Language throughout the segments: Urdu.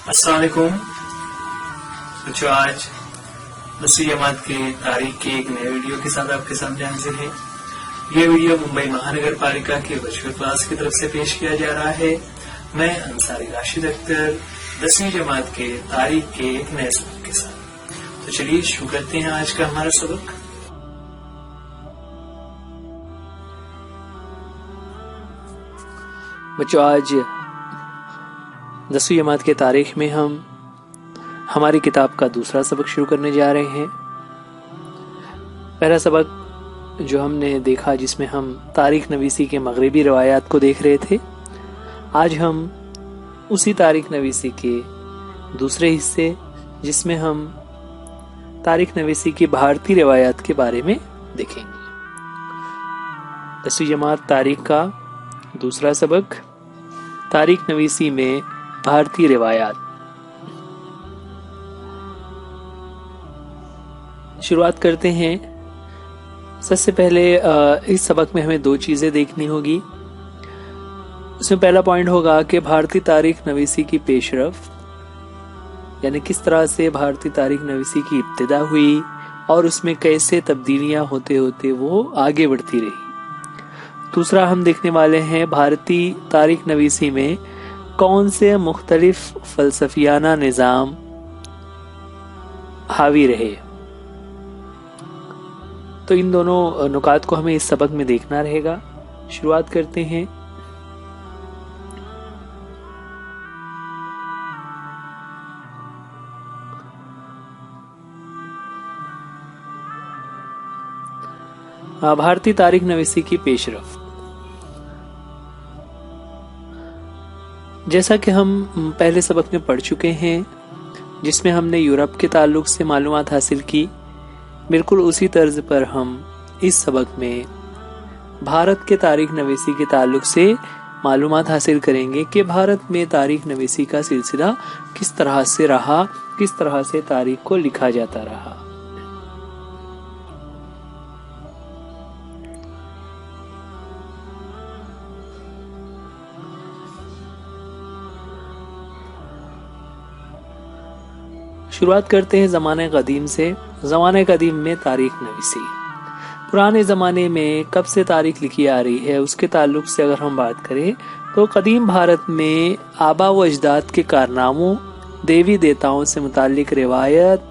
السلام علیکم بچوں، آج 10ویں جماعت کے تاریخ کے ایک نئے ویڈیو کے ساتھ آپ کے سامنے حاضر ہے۔ یہ ویڈیو ممبئی مہانگر پالیکا کے ورچوئل کلاس کی طرف سے پیش کیا جا رہا ہے۔ میں انصاری راشد اختر 10ویں جماعت کے تاریخ کے ایک نئے سبق کے ساتھ۔ تو چلیے شروع کرتے ہیں آج کا ہمارا سبق۔ بچوں، آج 10ویں جماعت کے تاریخ میں ہم ہماری کتاب کا دوسرا سبق شروع کرنے جا رہے ہیں۔ پہلا سبق جو ہم نے دیکھا جس میں ہم تاریخ نویسی کے مغربی روایات کو دیکھ رہے تھے، آج ہم اسی تاریخ نویسی کے دوسرے حصے جس میں ہم تاریخ نویسی کی بھارتی روایات کے بارے میں دیکھیں گے۔ 10ویں جماعت تاریخ کا دوسرا سبق، تاریخ نویسی میں بھارتی روایات۔ شروعات کرتے ہیں۔ سب سے پہلے اس سبق میں ہمیں دو چیزیں دیکھنی ہوگی۔ اس میں پہلا پوائنٹ ہوگا کہ بھارتی تاریخ نویسی کی پیش رفت، یعنی کس طرح سے بھارتی تاریخ نویسی کی ابتدا ہوئی اور اس میں کیسے تبدیلیاں ہوتے ہوتے وہ آگے بڑھتی رہی۔ دوسرا ہم دیکھنے والے ہیں بھارتی تاریخ نویسی میں کون سے مختلف فلسفیانہ نظام حاوی رہے۔ تو ان دونوں نکات کو ہمیں اس سبق میں دیکھنا رہے گا۔ شروعات کرتے ہیں۔ بھارتی تاریخ نویسی کی پیش رفت۔ جیسا کہ ہم پہلے سبق میں پڑھ چکے ہیں جس میں ہم نے یورپ کے تعلق سے معلومات حاصل کی، بالکل اسی طرز پر ہم اس سبق میں بھارت کے تاریخ نویسی کے تعلق سے معلومات حاصل کریں گے کہ بھارت میں تاریخ نویسی کا سلسلہ کس طرح سے رہا، کس طرح سے تاریخ کو لکھا جاتا رہا۔ شروعات کرتے ہیں زمانہ قدیم سے۔ زمانہ قدیم میں تاریخ نویسی، پرانے زمانے میں کب سے تاریخ لکھی آ رہی ہے اس کے تعلق سے اگر ہم بات کریں تو قدیم بھارت میں آبا و اجداد کے کارناموں، دیوی دیوتاؤں سے متعلق روایت،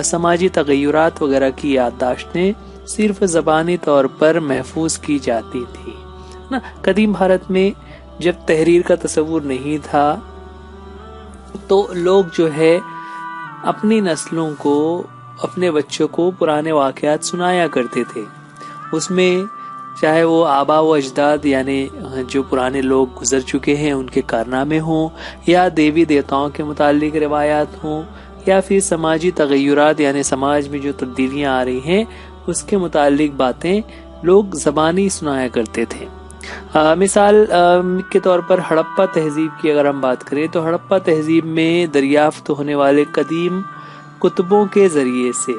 سماجی تغیرات وغیرہ کی یادداشتیں صرف زبانی طور پر محفوظ کی جاتی تھی۔ قدیم بھارت میں جب تحریر کا تصور نہیں تھا تو لوگ جو ہے اپنی نسلوں کو، اپنے بچوں کو پرانے واقعات سنایا کرتے تھے۔ اس میں چاہے وہ آبا و اجداد یعنی جو پرانے لوگ گزر چکے ہیں ان کے کارنامے ہوں، یا دیوی دیوتاؤں کے متعلق روایات ہوں، یا پھر سماجی تغیرات یعنی سماج میں جو تبدیلیاں آ رہی ہیں اس کے متعلق باتیں لوگ زبانی سنایا کرتے تھے۔ مثال کے طور پر ہڑپا تہذیب کی اگر ہم بات کریں تو ہڑپا تہذیب میں دریافت ہونے والے قدیم کتبوں کے ذریعے سے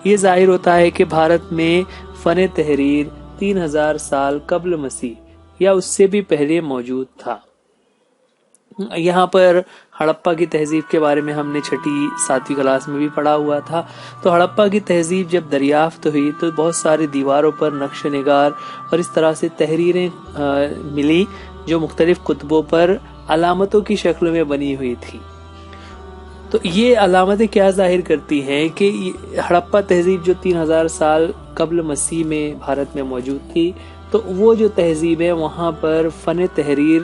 یہ ظاہر ہوتا ہے کہ بھارت میں فن تحریر 3000 سال قبل مسیح یا اس سے بھی پہلے موجود تھا۔ یہاں پر ہڑپا کی تہذیب کے بارے میں ہم نے 6ٹھی 7ویں کلاس میں بھی پڑھا ہوا تھا۔ تو ہڑپا کی تہذیب جب دریافت ہوئی تو بہت ساری دیواروں پر نقش نگار اور اس طرح سے تحریریں ملی جو مختلف کتبوں پر علامتوں کی شکل میں بنی ہوئی تھی۔ تو یہ علامتیں کیا ظاہر کرتی ہیں کہ ہڑپا تہذیب جو 3000 سال قبل مسیح میں بھارت میں موجود تھی، تو وہ جو تہذیب ہے وہاں پر فن تحریر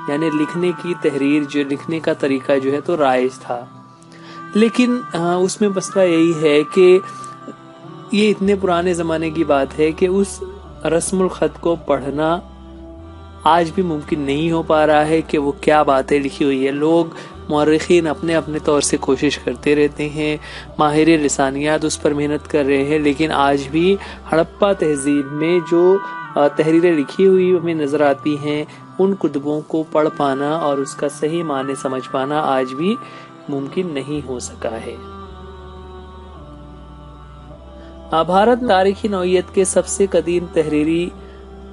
یعنی لکھنے کی تحریر، جو لکھنے کا طریقہ جو ہے تو رائج تھا۔ لیکن اس میں مسئلہ یہی ہے کہ یہ اتنے پرانے زمانے کی بات ہے کہ اس رسم الخط کو پڑھنا آج بھی ممکن نہیں ہو پا رہا ہے کہ وہ کیا باتیں لکھی ہوئی ہے۔ لوگ مورخین اپنے اپنے طور سے کوشش کرتے رہتے ہیں، ماہر لسانیات اس پر محنت کر رہے ہیں، لیکن آج بھی ہڑپا تہذیب میں جو تحریریں لکھی ہوئی ہمیں نظر آتی ہیں ان کتبوں کو پڑھ پانا اور اس کا صحیح معنی سمجھ پانا آج بھی ممکن نہیں ہو سکا ہے۔ بھارت میں تاریخی نوعیت کے سب سے قدیم تحریری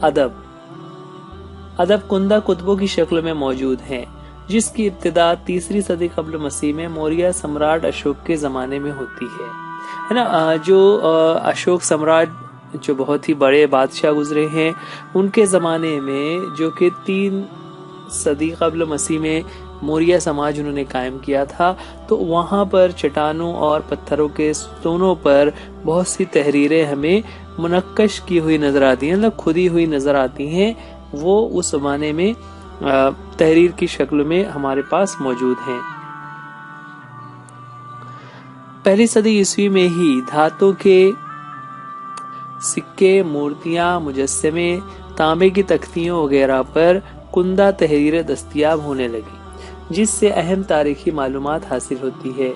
ادب کنندہ کتبوں کی شکل میں موجود ہیں جس کی ابتدا 3 صدی قبل مسیح میں موریہ سمراٹ اشوک کے زمانے میں ہوتی ہے نا۔ جو اشوک سمراٹ جو بہت ہی بڑے بادشاہ گزرے ہیں، ان کے زمانے میں جو کہ 3 صدی قبل مسیح میں موریہ سماج انہوں نے قائم کیا تھا، تو وہاں پر چٹانوں اور پتھروں کے ستونوں پر بہت سی تحریریں ہمیں منقش کی ہوئی نظر آتی ہیں، مطلب کھدی ہوئی نظر آتی ہیں، وہ اس زمانے میں تحریر کی شکل میں ہمارے پاس موجود ہیں۔ 1 صدی عیسوی میں ہی دھاتوں کے سکے، مورتیاں، مجسمے، تانبے کی تختیوں وغیرہ پر کندہ تحریریں دستیاب ہونے لگی، جس سے اہم تاریخی معلومات حاصل ہوتی ہے۔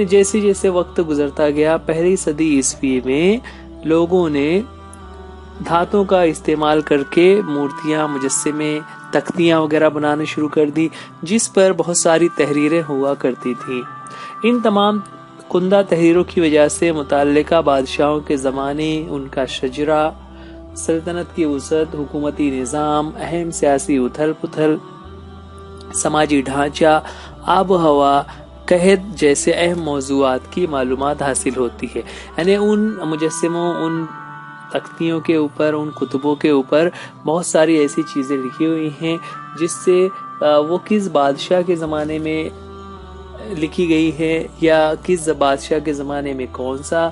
جیسے جیسے وقت گزرتا گیا، 1 صدی عیسوی میں لوگوں نے دھاتوں کا استعمال کر کے مورتیاں، مجسمے، تختیاں وغیرہ بنانا شروع کر دی، جس پر بہت ساری تحریریں ہوا کرتی تھیں۔ ان تمام کندہ تحریروں کی وجہ سے متعلقہ بادشاہوں کے زمانے، ان کا شجرہ، سلطنت کی وسعت، حکومتی نظام، اہم سیاسی اتھل پتھل، سماجی ڈھانچہ، آب و ہوا، قحط جیسے اہم موضوعات کی معلومات حاصل ہوتی ہے۔ یعنی ان مجسموں، ان تختیوں کے اوپر، ان کتبوں کے اوپر بہت ساری ایسی چیزیں لکھی ہوئی ہیں جس سے وہ کس بادشاہ کے زمانے میں لکھی گئی ہے، یا کس بادشاہ کے زمانے میں کون سا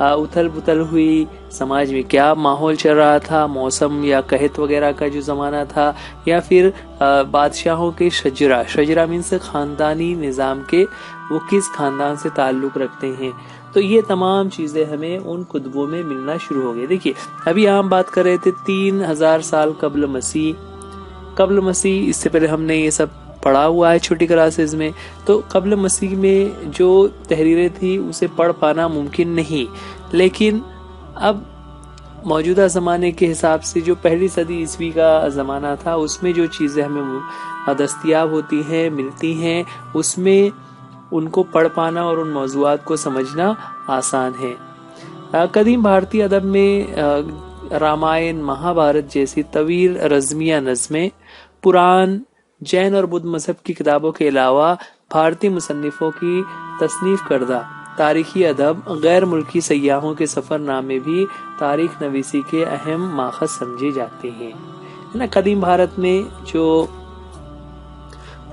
اتھل پتھل ہوئی، سماج میں کیا ماحول چل رہا تھا، موسم یا قحط وغیرہ کا جو زمانہ تھا، یا پھر بادشاہوں کے شجرہ مینس خاندانی نظام کے، وہ کس خاندان سے تعلق رکھتے ہیں۔ تو یہ تمام چیزیں ہمیں ان کتبوں میں ملنا شروع ہو گئی۔ دیکھیے ابھی ہم بات کر رہے تھے 3000 سال قبل مسیح، اس سے پہلے ہم نے یہ سب پڑھا ہوا ہے چھوٹی کلاسز میں۔ تو قبل مسیح میں جو تحریریں تھی اسے پڑھ پانا ممکن نہیں، لیکن اب موجودہ زمانے کے حساب سے جو 1 صدی عیسوی کا زمانہ تھا، اس میں جو چیزیں ہمیں دستیاب ہوتی ہیں، ملتی ہیں، اس میں ان کو پڑھ پانا اور ان موضوعات کو سمجھنا آسان ہے۔ قدیم بھارتی ادب میں رامائن، مہا بھارت جیسی طویل رزمیہ نظمیں، پران، جین اور بدھ مذہب کی کتابوں کے علاوہ بھارتی مصنفوں کی تصنیف کردہ تاریخی ادب، غیر ملکی سیاحوں کے سفر نامے بھی تاریخ نویسی کے اہم ماخذ سمجھے جاتے ہیں۔ قدیم بھارت میں جو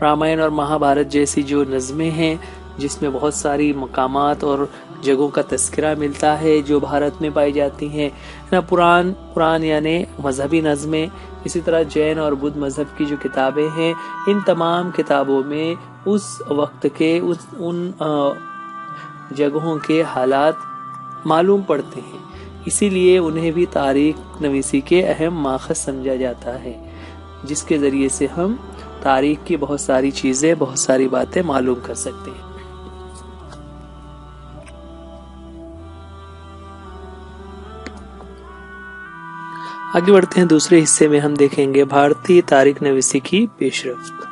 رامائن اور مہا بھارت جیسی جو نظمیں ہیں، جس میں بہت ساری مقامات اور جگہوں کا تذکرہ ملتا ہے جو بھارت میں پائی جاتی ہیں۔ پران یعنی مذہبی نظمیں، اسی طرح جین اور بدھ مذہب کی جو کتابیں ہیں، ان تمام کتابوں میں اس وقت کے ان جگہوں کے حالات معلوم پڑتے ہیں، اسی لیے انہیں بھی تاریخ نویسی کے اہم ماخذ سمجھا جاتا ہے، جس کے ذریعے سے ہم تاریخ کی بہت ساری چیزیں، بہت ساری باتیں معلوم کر سکتے ہیں۔ آگے بڑھتے ہیں، دوسرے حصے میں ہم دیکھیں گے بھارتی تاریخ نویسی کی پیش رفت۔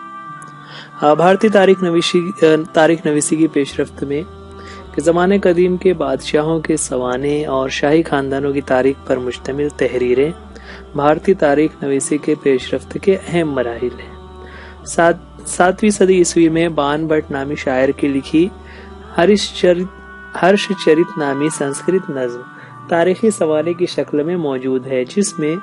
بھارتی تاریخ نویسی کی پیش رفت میں کہ زمانے قدیم کے بادشاہوں کے سوانح اور شاہی خاندانوں کی تاریخ پر مشتمل تحریریں بھارتی تاریخ نویسی کے پیش رفت کے اہم مراحل ہیں۔ 7ویں صدی عیسوی میں بان بھٹ نامی شاعر کی لکھی ہرش چرت نامی سنسکرت نظم تاریخی سوانح کی شکل میں موجود ہے، جس میں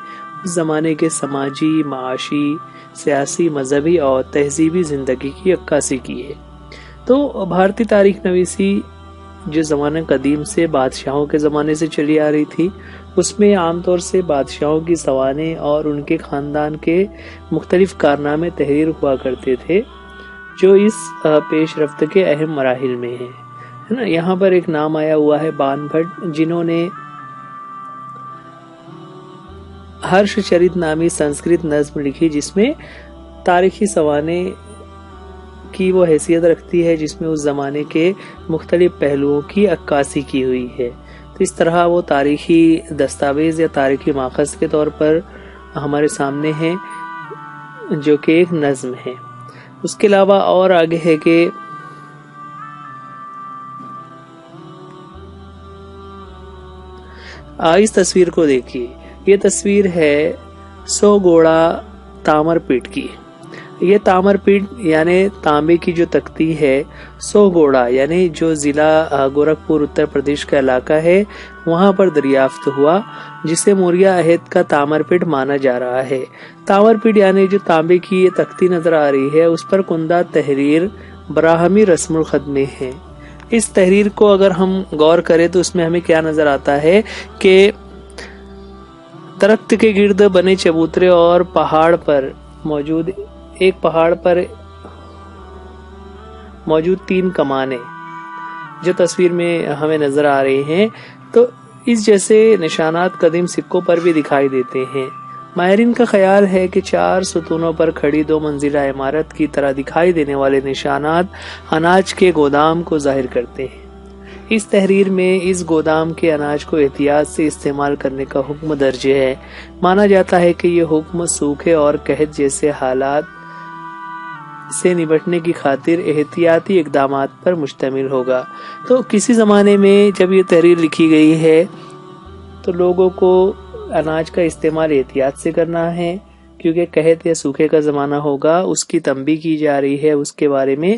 اس زمانے کے سماجی، معاشی، سیاسی، مذہبی اور تہذیبی زندگی کی عکاسی کی ہے۔ تو بھارتی تاریخ نویسی جو زمانہ قدیم سے بادشاہوں کے زمانے سے چلی آ رہی تھی، اس میں عام طور سے بادشاہوں کی سوانح اور ان کے خاندان کے مختلف کارنامے تحریر ہوا کرتے تھے، جو اس پیش رفت کے اہم مراحل میں ہیں۔ یہاں پر ایک نام آیا ہوا ہے بان بھٹ، جنہوں نے ہرش چرت نامی سنسکرت نظم لکھی، جس میں تاریخی سوانح کی وہ حیثیت رکھتی ہے، جس میں اس زمانے کے مختلف پہلوؤں کی عکاسی کی ہوئی ہے۔ تو اس طرح وہ تاریخی دستاویز یا تاریخی ماخذ کے طور پر ہمارے سامنے ہے، جو کہ ایک نظم ہے۔ اس کے علاوہ اور آگے ہے کہ اس تصویر کو دیکھیے، یہ تصویر ہے 100 گوڑا تامر پیٹ کی۔ یہ تامر پیٹ یعنی تانبے کی جو تختی ہے سوگوڑا یعنی جو ضلع گورکھپور اتر پردیش کا علاقہ ہے وہاں پر دریافت ہوا، جسے موریہ عہد کا تامر پیٹ مانا جا رہا ہے۔ تامر پیٹ یعنی جو تانبے کی یہ تختی نظر آ رہی ہے اس پر کندہ تحریر براہمی رسم الخط میں ہے۔ اس تحریر کو اگر ہم غور کریں تو اس میں ہمیں کیا نظر آتا ہے کہ درخت کے گرد بنے چبوترے اور پہاڑ پر موجود 3 کمانیں جو تصویر میں ہمیں نظر آ رہی ہیں، تو اس جیسے نشانات قدیم سکوں پر بھی دکھائی دیتے ہیں۔ ماہرین کا خیال ہے کہ 4 ستونوں پر کھڑی 2 منزلہ عمارت کی طرح دکھائی دینے والے نشانات اناج کے گودام کو ظاہر کرتے ہیں۔ اس تحریر میں اس گودام کے اناج کو احتیاط سے استعمال کرنے کا حکم درج ہے۔ مانا جاتا ہے کہ یہ حکم سوکھے اور قحط جیسے حالات سے نمٹنے کی خاطر احتیاطی اقدامات پر مشتمل ہوگا۔ تو کسی زمانے میں جب یہ تحریر لکھی گئی ہے تو لوگوں کو اناج کا استعمال احتیاط سے کرنا ہے، کیونکہ قحط یا سوکھے کا زمانہ ہوگا، اس کی تنبیہ کی جا رہی ہے، اس کے بارے میں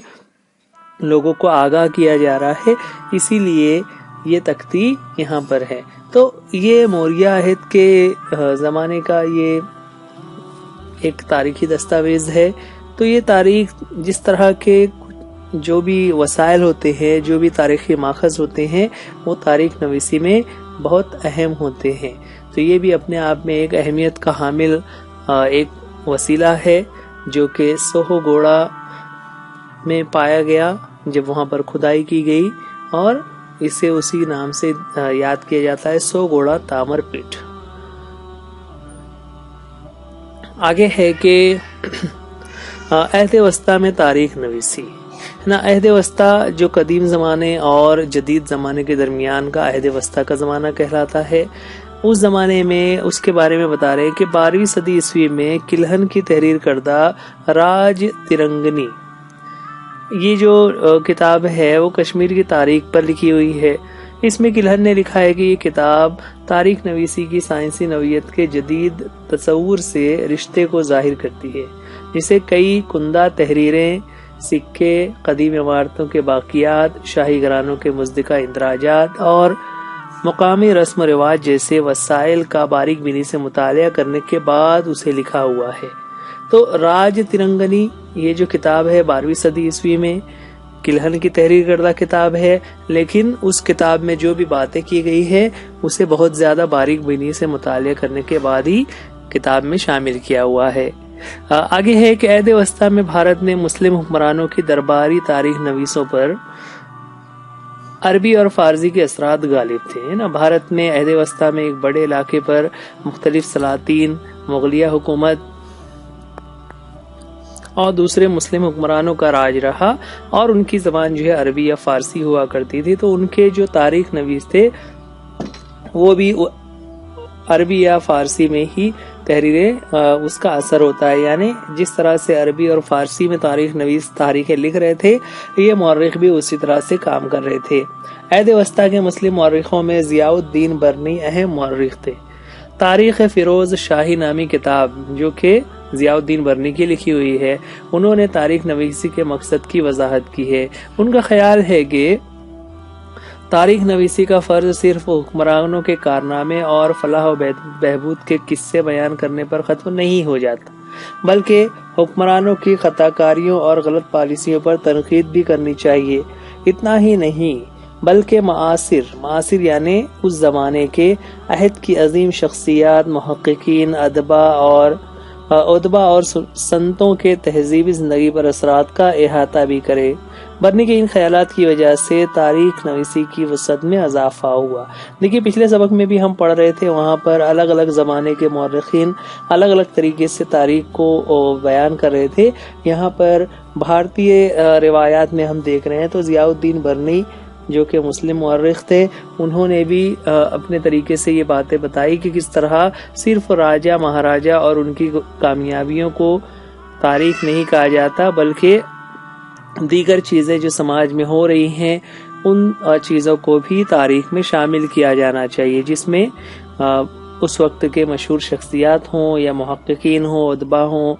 لوگوں کو آگاہ کیا جا رہا ہے، اسی لیے یہ تختی یہاں پر ہے۔ تو یہ موریہ عہد کے زمانے کا یہ ایک تاریخی دستاویز ہے۔ تو یہ تاریخ جس طرح کے جو بھی وسائل ہوتے ہیں، جو بھی تاریخی ماخذ ہوتے ہیں، وہ تاریخ نویسی میں بہت اہم ہوتے ہیں۔ تو یہ بھی اپنے آپ میں ایک اہمیت کا حامل ایک وسیلہ ہے جو کہ سوہوگوڑا میں پایا گیا جب وہاں پر کھدائی کی گئی، اور اسے اسی نام سے یاد کیا جاتا ہے، سوگوڑا تامر پیٹ۔ آگے ہے کہ عہد وسطیٰ میں تاریخ نویسی۔ عہد وسطیٰ جو قدیم زمانے اور جدید زمانے کے درمیان کا عہد وسطیٰ کا زمانہ کہلاتا ہے۔ اس زمانے میں اس کے بارے میں بتا رہے ہیں کہ 12ویں صدی عیسوی میں کلہن کی تحریر کردہ راج ترنگنی، یہ جو کتاب ہے وہ کشمیر کی تاریخ پر لکھی ہوئی ہے۔ اس میں کلہن نے لکھا ہے کہ یہ کتاب تاریخ نویسی کی سائنسی نوعیت کے جدید تصور سے رشتے کو ظاہر کرتی ہے، جسے کئی کندہ تحریریں، سکے، قدیم عمارتوں کے باقیات، شاہی گھرانوں کے مزدقہ اندراجات اور مقامی رسم و رواج جیسے وسائل کا باریک بینی سے مطالعہ کرنے کے بعد اسے لکھا ہوا ہے۔ تو راج ترنگنی یہ جو کتاب ہے 12ویں صدی عیسوی میں کلہن کی تحریر کردہ کتاب ہے، لیکن اس کتاب میں جو بھی باتیں کی گئی ہے اسے بہت زیادہ باریک بینی سے مطالعہ کرنے کے بعد ہی کتاب میں شامل کیا ہوا ہے۔ آگے ہے کہ عہد وسطیٰ میں بھارت میں مسلم حکمرانوں کی درباری تاریخ نویسوں پر عربی اور فارسی کے اثرات غالب تھے نا۔ بھارت میں عہد وسطیٰ میں ایک بڑے علاقے پر مختلف سلاطین، مغلیہ حکومت اور دوسرے مسلم حکمرانوں کا راج رہا، اور ان کی زبان جو ہے عربی یا فارسی ہوا کرتی تھی۔ تو ان کے جو تاریخ نویس تھے وہ بھی عربی یا فارسی میں ہی تحریریں اس کا اثر ہوتا ہے، یعنی جس طرح سے عربی اور فارسی میں تاریخ نویس تاریخیں لکھ رہے تھے، یہ مورخ بھی اسی طرح سے کام کر رہے تھے۔ عہد وسطیٰ کے مسلم مورخوں میں ضیاء الدین برنی اہم مورخ تھے۔ تاریخ فیروز شاہی نامی کتاب جو کہ ضیاء الدین برنی کی لکھی ہوئی ہے، انہوں نے تاریخ نویسی کے مقصد کی وضاحت کی ہے۔ ان کا خیال ہے کہ تاریخ نویسی کا فرض صرف حکمرانوں کے کارنامے اور فلاح و بہبود کے قصے بیان کرنے پر ختم نہیں ہو جاتا، بلکہ حکمرانوں کی خطا کاریوں اور غلط پالیسیوں پر تنقید بھی کرنی چاہیے۔ اتنا ہی نہیں بلکہ معاصر یعنی اس زمانے کے عہد کی عظیم شخصیات، محققین، ادبا اور سنتوں کے تہذیبی زندگی پر اثرات کا احاطہ بھی کرے۔ برنی کے ان خیالات کی وجہ سے تاریخ نویسی کی وسعت میں اضافہ ہوا۔ دیکھیے پچھلے سبق میں بھی ہم پڑھ رہے تھے، وہاں پر الگ الگ زمانے کے مورخین الگ الگ طریقے سے تاریخ کو بیان کر رہے تھے۔ یہاں پر بھارتی روایات میں ہم دیکھ رہے ہیں تو ضیاء الدین برنی جو کہ مسلم مورخ تھے، انہوں نے بھی اپنے طریقے سے یہ باتیں بتائی کہ کس طرح صرف راجہ مہاراجہ اور ان کی کامیابیوں کو تاریخ نہیں کہا جاتا، بلکہ دیگر چیزیں جو سماج میں ہو رہی ہیں ان چیزوں کو بھی تاریخ میں شامل کیا جانا چاہیے، جس میں اس وقت کے مشہور شخصیات ہوں یا محققین ہوں، ادبا ہوں،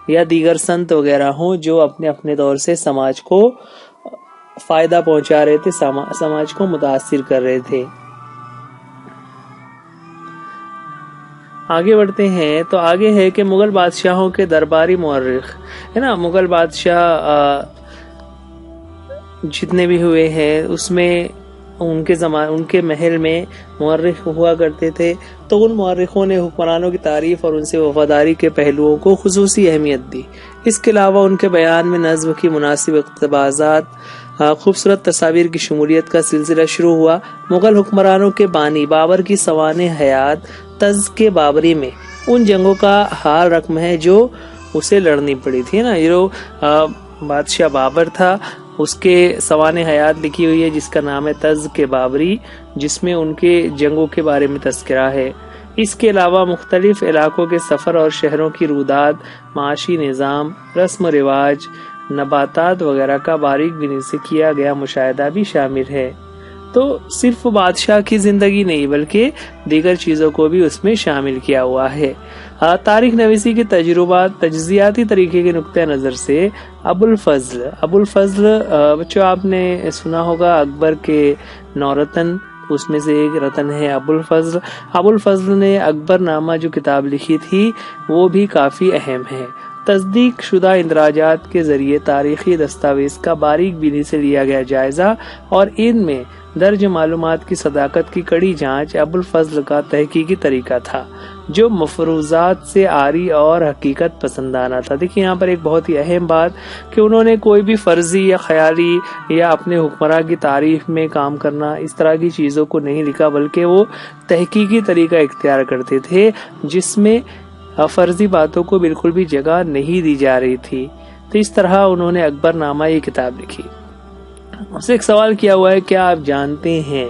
یا دیگر سنت وغیرہ ہوں جو اپنے اپنے طور سے سماج کو فائدہ پہنچا رہے تھے، سماج کو متاثر کر رہے تھے۔ آگے بڑھتے ہیں تو آگے ہے کہ مغل بادشاہوں کے درباری مورخ ہے نا، مغل بادشاہ جتنے بھی ہوئے ہیں اس میں ان کے محل میں مورخ ہوا کرتے تھے، تو ان مورخوں نے حکمرانوں کی تعریف اور ان سے وفاداری کے پہلوؤں کو خصوصی اہمیت دی۔ اس کے علاوہ ان کے بیان میں نظم کی مناسب اقتباسات، خوبصورت تصاویر کی شمولیت کا سلسلہ شروع ہوا۔ مغل حکمرانوں کے بانی بابر کی سوانح حیات تزک بابری میں ان جنگوں کا حال رقم ہے جو اسے لڑنی پڑی تھی نا، یہ جو بادشاہ بابر تھا اس کے سوانح حیات لکھی ہوئی ہے جس کا نام ہے تزک بابری، جس میں ان کے جنگوں کے بارے میں تذکرہ ہے۔ اس کے علاوہ مختلف علاقوں کے سفر اور شہروں کی روداد، معاشی نظام، رسم و رواج، نباتات وغیرہ کا باریک بینی سے کیا گیا مشاہدہ بھی شامل ہے۔ تو صرف بادشاہ کی زندگی نہیں بلکہ دیگر چیزوں کو بھی اس میں شامل کیا ہوا ہے۔ تاریخ نویسی کے تجربات تجزیاتی طریقے کے نقطہ نظر سے ابو الفضل بچوں آپ نے سنا ہوگا اکبر کے 9 رتن، اس میں سے ایک رتن ہے ابو الفضل نے اکبر نامہ جو کتاب لکھی تھی وہ بھی کافی اہم ہے۔ تصدیق شدہ اندراجات کے ذریعے تاریخی دستاویز کا باریک بینی سے لیا گیا جائزہ اور ان میں درج معلومات کی صداقت کی کڑی جانچ ابو الفضل کا تحقیقی طریقہ تھا جو مفروضات سے عاری اور حقیقت پسندانہ تھا۔ دیکھیں یہاں پر ایک بہت ہی اہم بات کہ انہوں نے کوئی بھی فرضی یا خیالی یا اپنے حکمراں کی تعریف میں کام کرنا اس طرح کی چیزوں کو نہیں لکھا، بلکہ وہ تحقیقی طریقہ اختیار کرتے تھے جس میں فرضی باتوں کو بالکل بھی جگہ نہیں دی جا رہی تھی۔ تو اس طرح انہوں نے اکبر نامہ یہ کتاب لکھی۔ اس سے ایک سوال کیا ہوا ہے، کیا آپ جانتے ہیں؟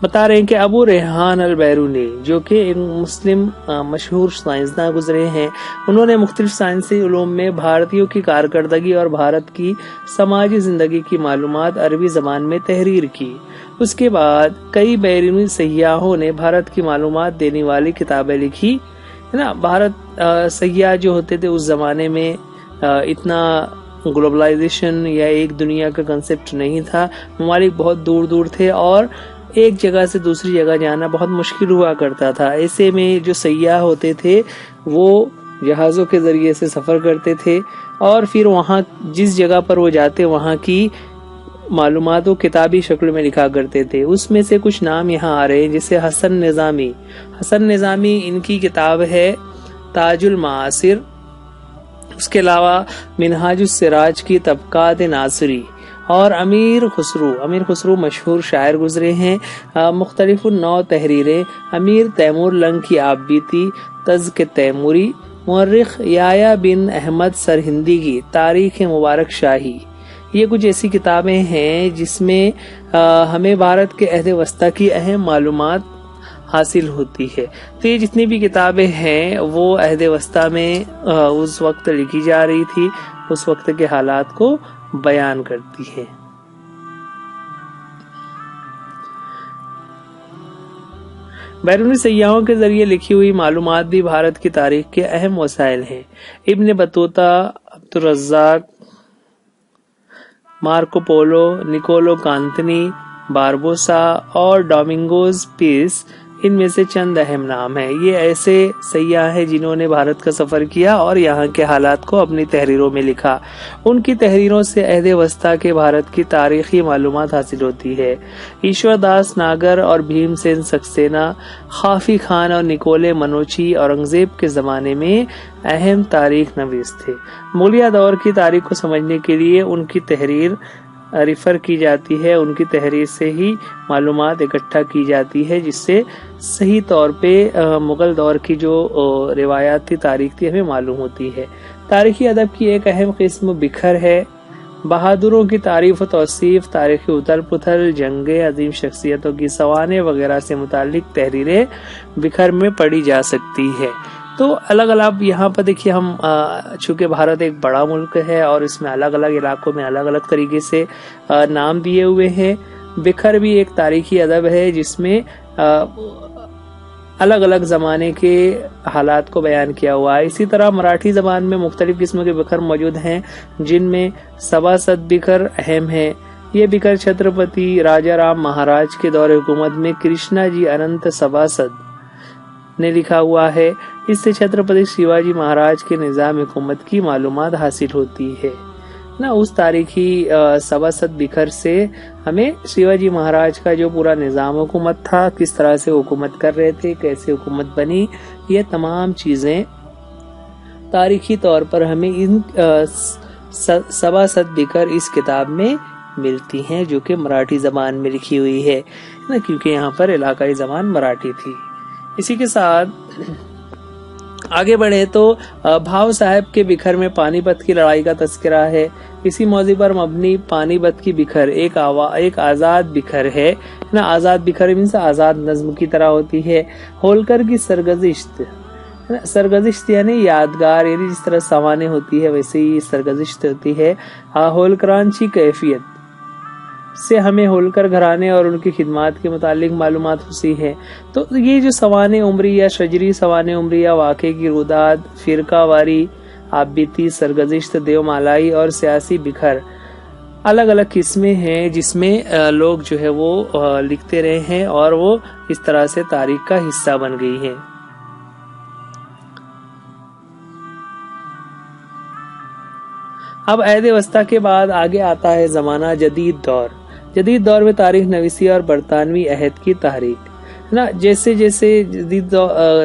بتا رہے ہیں کہ ابو ریحان البیرونی جو کہ ایک مسلم مشہور سائنسداں گزرے ہیں، انہوں نے مختلف سائنسی علوم میں بھارتیوں کی کارکردگی اور بھارت کی سماجی زندگی کی معلومات عربی زبان میں تحریر کی۔ اس کے بعد کئی بیرونی سیاحوں نے بھارت کی معلومات دینے والی کتابیں لکھی ہے نا۔ بھارت سیاح جو ہوتے تھے اس زمانے میں اتنا گلوبلائزیشن یا ایک دنیا کا کنسپٹ نہیں تھا، ممالک بہت دور دور تھے اور ایک جگہ سے دوسری جگہ جانا بہت مشکل ہوا کرتا تھا۔ ایسے میں جو سیاح ہوتے تھے وہ جہازوں کے ذریعے سے سفر کرتے تھے اور پھر وہاں جس جگہ پر وہ جاتے وہاں کی معلومات و کتابی شکل میں لکھا کرتے تھے۔ اس میں سے کچھ نام یہاں آ رہے ہیں، جیسے حسن نظامی ان کی کتاب ہے تاج المعاصر، اس کے علاوہ منہاج السراج کی طبقات ناصری، اور امیر خسرو مشہور شاعر گزرے ہیں، مختلف النوع تحریریں، امیر تیمور لنگ کی آپ بیتی، تزک تیموری، مورخ یحییٰ بن احمد سرہندی کی تاریخ مبارک شاہی۔ یہ کچھ ایسی کتابیں ہیں جس میں ہمیں بھارت کے عہد وسطیٰ کی اہم معلومات حاصل ہوتی ہے۔ تو یہ جتنی بھی کتابیں ہیں وہ عہد وسطیٰ میں اس وقت لکھی جا رہی تھی، اس وقت کے حالات کو بیان کرتی ہے۔ بیرونی سیاحوں کے ذریعے لکھی ہوئی معلومات بھی بھارت کی تاریخ کے اہم وسائل ہیں۔ ابن بطوطہ، عبدالرزاق، مارکو پولو، نکولو کانتنی، باربوسا اور ڈومنگوز پیس ان میں سے چند اہم نام ہیں۔ یہ ایسے سیاح ہیں جنہوں نے بھارت کا سفر کیا اور یہاں کے حالات کو اپنی تحریروں میں لکھا۔ ان کی تحریروں سے عہد وسطیٰ کے بھارت کی تاریخی معلومات حاصل ہوتی ہے۔ ایشور داس ناگر اور بھیم سین سکسینہ، خافی خان اور نکولے منوچی اورنگزیب کے زمانے میں اہم تاریخ نویس تھے۔ مغلیہ دور کی تاریخ کو سمجھنے کے لیے ان کی تحریر ریفر کی جاتی ہے، ان کی تحریر سے ہی معلومات اکٹھا کی جاتی ہے، جس سے صحیح طور پہ مغل دور کی جو روایات تھی، تاریخ تھی، ہمیں معلوم ہوتی ہے۔ تاریخی ادب کی ایک اہم قسم بکھر ہے۔ بہادروں کی تعریف و توصیف، تاریخی اتل پتھل، جنگیں، عظیم شخصیتوں کی سوانح وغیرہ سے متعلق تحریریں بکھر میں پڑھی جا سکتی ہے۔ تو الگ الگ یہاں پر دیکھیے ہم چونکہ بھارت ایک بڑا ملک ہے اور اس میں الگ الگ علاقوں میں الگ الگ طریقے سے نام دیے ہوئے ہیں۔ بکھر بھی ایک تاریخی ادب ہے جس میں الگ الگ زمانے کے حالات کو بیان کیا ہوا ہے۔ اسی طرح مراٹھی زبان میں مختلف قسم کے بکھر موجود ہیں، جن میں سباسد بکھر اہم ہے۔ یہ بکھر چھترپتی راجا رام مہاراج کے دور حکومت میں کرشنا جی اننت سباسد نے لکھا ہوا ہے۔ اس سے چھترپتی شیواجی مہاراج کے نظام حکومت کی معلومات حاصل ہوتی ہے نا۔ اس تاریخی سباسد بکھر سے ہمیں شیواجی مہاراج کا جو پورا نظام حکومت تھا، کس طرح سے حکومت کر رہے تھے، کیسے حکومت بنی، یہ تمام چیزیں تاریخی طور پر ہمیں ان سباسد بکھر اس کتاب میں ملتی ہیں، جو کہ مراٹھی زبان میں لکھی ہوئی ہے نا، کیونکہ یہاں پر علاقائی زبان مراٹھی تھی۔ اسی کے ساتھ آگے بڑھے تو بھاؤ صاحب کے بکھر میں پانی پت کی لڑائی کا تذکرہ ہے۔ اسی موضوع پر مبنی پانی پت کی بکھر ایک آزاد بکھر ہے نا۔ آزاد بکھر مینس آزاد نظم کی طرح ہوتی ہے۔ ہولکر کی سرگزشت یعنی یادگار، یعنی جس طرح سوانح ہوتی ہے ویسے ہی سرگزشت ہوتی ہے۔ ہولکرانچی کیفیت سے ہمیں ہولکر گھرانے اور ان کی خدمات کے متعلق معلومات حاصل ہے۔ تو یہ جو سوانح عمری یا شجری سوانح عمری یا واقعے کی روداد، فرقہ واری، آپ بیتی، سرگزشت، دیو مالائی اور سیاسی بکھر الگ الگ قسمیں ہیں، جس میں لوگ جو ہے وہ لکھتے رہے ہیں اور وہ اس طرح سے تاریخ کا حصہ بن گئی ہیں۔ اب عہد وسطیٰ کے بعد آگے آتا ہے زمانہ جدید دور۔ جدید دور میں تاریخ نویسی اور برطانوی عہد کی تحریک نا۔ جیسے جیسے جدید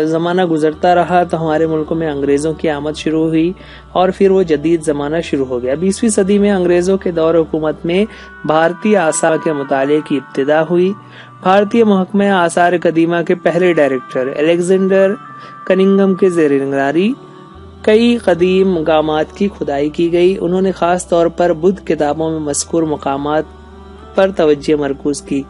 زمانہ گزرتا رہا تو ہمارے ملک میں انگریزوں کی آمد شروع ہوئی اور پھر وہ جدید زمانہ شروع ہو گیا۔ 20ویں صدی میں انگریزوں کے دور حکومت میں بھارتی آثار کے مطالعے کی ابتدا ہوئی۔ بھارتی محکمہ آثار قدیمہ کے پہلے ڈائریکٹر الیگزینڈر کننگھم کے زیر نگرانی کئی قدیم مقامات کی کھدائی کی گئی۔ انہوں نے خاص طور پر بدھ کتابوں میں مذکور مقامات پر توجہ مرکوز کی۔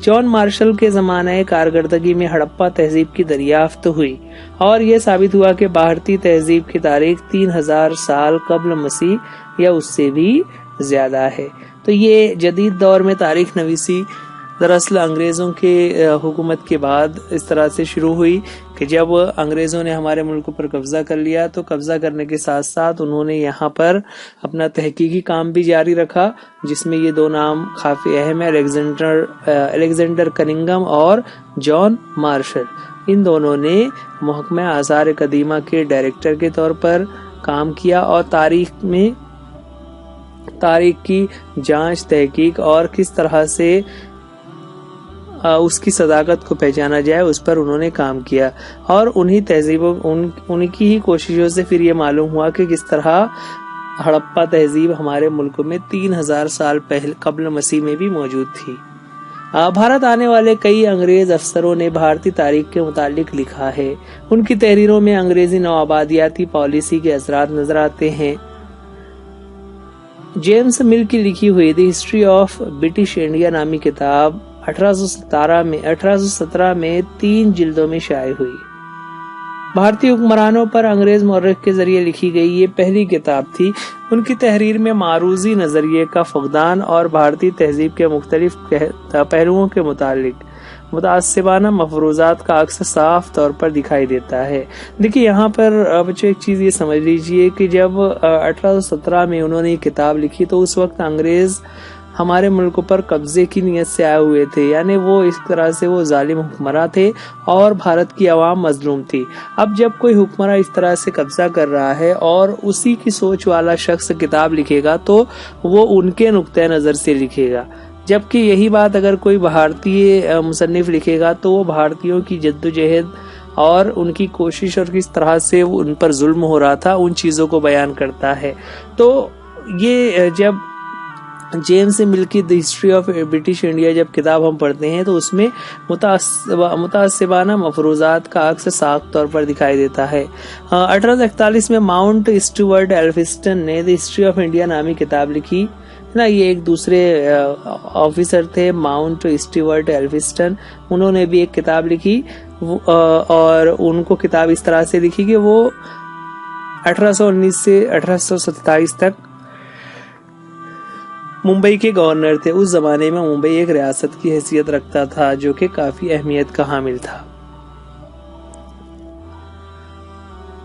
جان مارشل کے زمانہ کارکردگی میں ہڑپا تہذیب کی دریافت ہوئی اور یہ ثابت ہوا کہ بھارتی تہذیب کی تاریخ 3000 سال قبل مسیح یا اس سے بھی زیادہ ہے۔ تو یہ جدید دور میں تاریخ نویسی دراصل انگریزوں کے حکومت کے بعد اس طرح سے شروع ہوئی کہ جب انگریزوں نے ہمارے ملک پر قبضہ کر لیا تو قبضہ کرنے کے ساتھ ساتھ انہوں نے یہاں پر اپنا تحقیقی کام بھی جاری رکھا، جس میں یہ دو نام کافی اہم ہے، الیگزینڈر کننگھم اور جان مارشل۔ ان دونوں نے محکمہ آثار قدیمہ کے ڈائریکٹر کے طور پر کام کیا اور تاریخ کی جانچ، تحقیق اور کس طرح سے اس کی صداقت کو پہچانا جائے اس پر انہوں نے کام کیا، اور انہی کی ہی کوششوں سے پھر یہ معلوم ہوا کہ کس طرح ہڑپا تہذیب ہمارے ملک میں 3000 سال پہلے قبل مسیح میں بھی موجود تھی۔ بھارت آنے والے کئی انگریز افسروں نے بھارتی تاریخ کے متعلق لکھا ہے۔ ان کی تحریروں میں انگریزی نوآبادیاتی پالیسی کے اثرات نظر آتے ہیں۔ جیمز مل کی لکھی ہوئی the history of British India نامی کتاب 1817 میں 3 جلدوں میں شائع ہوئی۔ بھارتی حکمرانوں پر انگریز مورخ کے ذریعے لکھی گئی یہ پہلی کتاب تھی۔ ان کی تحریر میں معروضی نظریے کا فقدان اور بھارتی تہذیب کے مختلف پہلوؤں کے متعلق متعصبانہ مفروضات کا عکس صاف طور پر دکھائی دیتا ہے۔ دیکھیے یہاں پر بچوں ایک چیز یہ سمجھ لیجئے کہ جب 1817 میں انہوں نے یہ کتاب لکھی تو اس وقت انگریز ہمارے ملک پر قبضے کی نیت سے آئے ہوئے تھے، یعنی وہ اس طرح سے وہ ظالم حکمراں تھے اور بھارت کی عوام مظلوم تھی۔ اب جب کوئی حکمراں اس طرح سے قبضہ کر رہا ہے اور اسی کی سوچ والا شخص کتاب لکھے گا تو وہ ان کے نقطۂ نظر سے لکھے گا، جبکہ یہی بات اگر کوئی بھارتی مصنف لکھے گا تو وہ بھارتیوں کی جدوجہد اور ان کی کوشش اور کس طرح سے ان پر ظلم ہو رہا تھا ان چیزوں کو بیان کرتا ہے۔ تو یہ جب جیمز مل کی the history of British India جب کتاب ہم پڑھتے ہیں تو اس میں متعصبانہ مفروضات کا عکس صاف طور پر دکھائی دیتا ہے۔ 1841 میں ماؤنٹ اسٹیورٹ ایلفسٹن نے دی ہسٹری آف انڈیا نامی کتاب لکھی نا۔ یہ ایک دوسرے آفیسر تھے ماؤنٹ اسٹیورٹ ایلفسٹن، انہوں نے بھی ایک کتاب لکھی اور ان کو کتاب اس طرح سے لکھی کہ وہ 1819 سے 1827 تک ممبئی کے گورنر تھے۔ اس زمانے میں ممبئی ایک ریاست کی حیثیت رکھتا تھا جو کہ کافی اہمیت کا حامل تھا۔